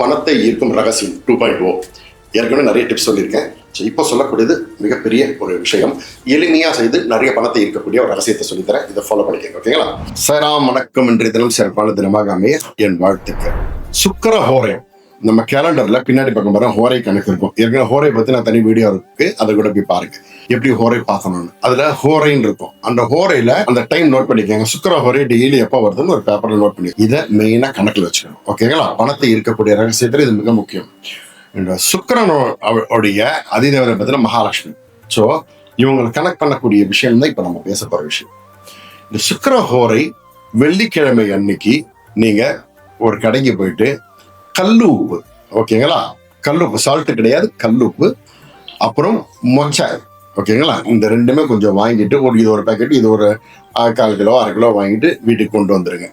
பணத்தை ஈர்க்கும் ரகசியம் 2.0 ஏற்கனவே நிறைய டிப்ஸ் சொல்லியிருக்கேன். இப்போ சொல்லக்கூடியது மிகப்பெரிய ஒரு விஷயம். எளிமையாக செய்து நிறைய பணத்தை ஈர்க்கக்கூடிய ஒரு ரகசியத்தை சொல்லித்தரேன். இதை ஃபாலோ பண்ணிக்கோங்க. ஓகேங்களா? சராம் வணக்கம். இன்றைய தினம் சிறப்பான தினமாக அமைய என் வாழ்த்துக்கள். சுக்கிர ஹோரை நம்ம கேலண்டர்ல பின்னாடி பக்கம் பாருங்க, ஹோரை கணக்கு இருக்கும். ஏற்கனவே ஹோரை பத்தி நான் தனி வீடியோ இருக்கு, அதை கூட போய் பாருங்க எப்படி ஹோரை பார்க்கணும்னு. அதுல ஹோரைன்னு இருக்கும். அந்த ஹோரையில அந்த டைம் நோட் பண்ணிக்கோங்க. சுக்கிர ஹோரை டெய்லி எப்போ வருதுன்னு ஒரு பேப்பர்ல நோட் பண்ணி இதை மெயினா கணக்குல வச்சுக்கணும். ஓகேங்களா? பணத்தை ஈர்க்கக்கூடிய ரகசியத்தில் இது மிக முக்கியம். இந்த சுக்கிரனுடைய அதிதேவதை பார்த்தீங்கன்னா மகாலட்சுமி. ஸோ இவங்களை கனெக்ட் பண்ணக்கூடிய விஷயம் தான் இப்போ நம்ம பேச போற விஷயம். இந்த சுக்கிர ஹோரை வெள்ளிக்கிழமை அன்னைக்கு நீங்க ஒரு கடைக்கு போயிட்டு கல்லு உப்பு, ஓகேங்களா, கல்லுப்பு, சால்ட்டு கிடையாது, கல்லுப்பு, அப்புறம் மொச்சை, ஓகேங்களா, இந்த ரெண்டுமே கொஞ்சம் வாங்கிட்டு இது ஒரு பேக்கெட், இது ஒரு 1/4 கிலோ 1/2 கிலோ வாங்கிட்டு வீட்டுக்கு கொண்டு வந்துருங்க.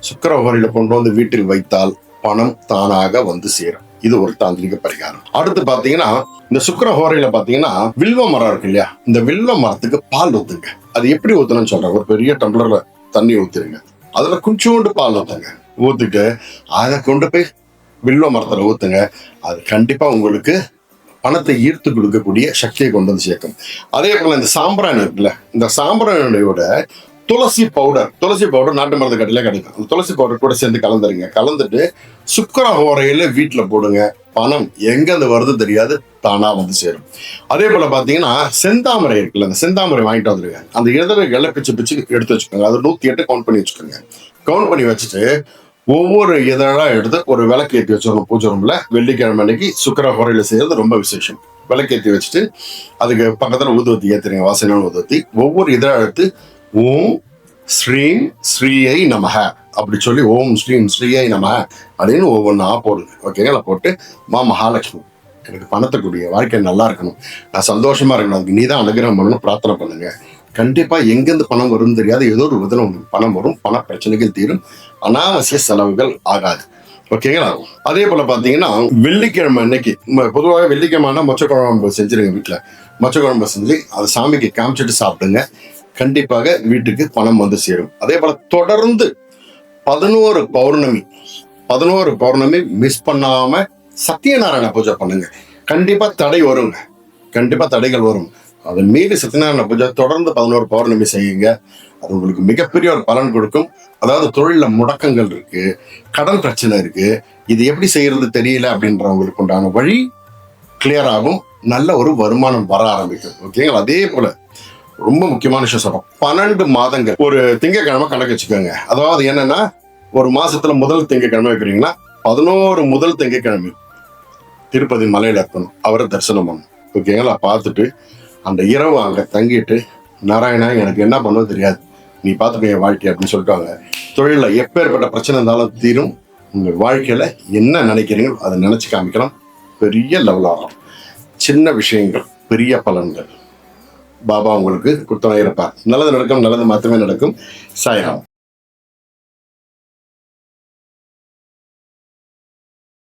சுக்கிர ஹோரையில கொண்டு வந்து வீட்டில் வைத்தால் பணம் தானாக வந்து சேரும். இது ஒரு தாந்திரிக பரிகாரம். அடுத்து பாத்தீங்கன்னா, இந்த சுக்கிர ஹோரையில பாத்தீங்கன்னா வில்வ மரம் இருக்கு இல்லையா, இந்த வில்வ மரத்துக்கு பால் ஊத்துங்க. அது எப்படி ஊத்தணும்னு சொல்றேன். ஒரு பெரிய டம்ளர்ல தண்ணி ஊத்துருங்க, அதுல கொஞ்சோண்டு பால் ஊத்துங்க. ஊத்துட்டு அதை கொண்டு போய் வில்வ மரத்துல ஊத்துங்க. அது கண்டிப்பா உங்களுக்கு பணத்தை ஈர்த்து கொடுக்கக்கூடிய சக்தியை கொண்டு வந்து சேர்க்கும். அதே போல இந்த சாம்பிராணி இருக்குல்ல, இந்த சாம்பிராணியோட துளசி பவுடர் நாட்டு மருந்து கடையில கிடைக்கும். அந்த துளசி பவுடர் கூட சேர்ந்து கலந்துருங்க. கலந்துட்டு சுக்கிர ஹோரையில வீட்டுல போடுங்க. பணம் எங்க வருது தெரியாது, தானா வந்து சேரும். அதே போல பாத்தீங்கன்னா செந்தாமரை இருக்குல்ல, அந்த செந்தாமரை வாங்கிட்டு வந்துருங்க. அந்த இதழ்களை பிச்சு எடுத்து வச்சுக்கோங்க. அது 108 கவுண்ட் பண்ணி வச்சுக்கோங்க. கவுண்ட் பண்ணி வச்சுட்டு ஒவ்வொரு இதழா எடுத்து ஒரு விளக்கு ஏற்றி வச்சிடணும். பூஜை ரூம்ல வெள்ளிக்கிழமை அன்னைக்கு சுக்கிர ஹோரையில செய்யறது ரொம்ப விசேஷம். விளக்கேற்றி வச்சுட்டு அதுக்கு பக்கத்துல ஊதுவத்தி ஏத்துறீங்க, வாசனையான ஊதுவத்தி. ஒவ்வொரு இதழ எடுத்து ஓம் ஸ்ரீம் ஸ்ரீயை நமக அப்படி சொல்லி ஓம் ஸ்ரீம் ஸ்ரீயை நமக அப்படின்னு ஒவ்வொன்றா போடுங்க. ஓகேங்களா? போட்டு மகாலட்சுமி எனக்கு பணத்துக்குரிய வாழ்க்கை நல்லா இருக்கணும், நான் சந்தோஷமா இருக்கணும், அதுக்கு நீ தான் அனுகிரகம் பண்ணணும், பிரார்த்தனை பண்ணுங்க. கண்டிப்பா எங்கிருந்து பணம் வரும்னு தெரியாது, ஏதோ ஒரு விதம் உங்களுக்கு பணம் வரும். பண பிரச்சனைகள் தீரும், அனாவசிய செலவுகள் ஆகாது. ஓகேங்களா? அதே போல பாத்தீங்கன்னா வெள்ளிக்கிழமை அன்னைக்கு பொதுவாக வெள்ளிக்கிழமை மொச்சை குழம்பு செஞ்சிருங்க. வீட்டுல மொச்சை குழம்பு செஞ்சு அதை சாமிக்கு காமிச்சிட்டு சாப்பிடுங்க. கண்டிப்பாக வீட்டுக்கு பணம் வந்து சேரும். அதே போல தொடர்ந்து 11 பௌர்ணமி மிஸ் பண்ணாம சத்யநாராயண பூஜை பண்ணுங்க. கண்டிப்பா தடை வருங்க, கண்டிப்பா தடைகள் வரும். அதை மீறி சத்யநாராயண பூஜை தொடர்ந்து 11 பௌர்ணமி செய்யுங்க. அது உங்களுக்கு மிகப்பெரிய ஒரு பலன் கொடுக்கும். அதாவது தொழில முடக்கங்கள் இருக்கு, கடன் பிரச்சனை இருக்கு, இது எப்படி செய்யறது தெரியல அப்படின்றவங்களுக்கு உண்டான வழி கிளியர் ஆகும். நல்ல ஒரு வருமானம் வர ஆரம்பிக்கும். ஓகேங்களா? அதே போல ரொம்ப முக்கியமான விஷயம் சொல்றோம். 12 மாதங்கள் ஒரு திங்கக்கிழமை கணக்கு வச்சுக்கோங்க. அதாவது என்னன்னா, ஒரு மாசத்துல முதல் திங்கக்கிழமை வைக்கிறீங்கன்னா 11 முதல் திங்கக்கிழமை திருப்பதி மலையில இருக்கணும், அவரை தரிசனம் பண்ணணும். ஓகேங்களா? பார்த்துட்டு அந்த இரவு அங்க தங்கிட்டு, நாராயணா எனக்கு என்ன பண்ணுவது தெரியாது, நீ பார்த்துக்க என் வாழ்க்கை அப்படின்னு சொல்லிட்டாங்க. தொழில எப்பேற்பட்ட பிரச்சனை இருந்தாலும் தீரும். உங்க வாழ்க்கையில என்ன நினைக்கிறீங்களோ அதை நினைச்சு காமிக்கலாம். பெரிய லெவல் ஆகும். சின்ன விஷயங்கள் பெரிய பலன்கள். பாபா உங்களுக்கு கொடுத்தனா இருப்பார். நல்லது நடக்கும், நல்லது மாத்திரமே நடக்கும். சாய்ராம்.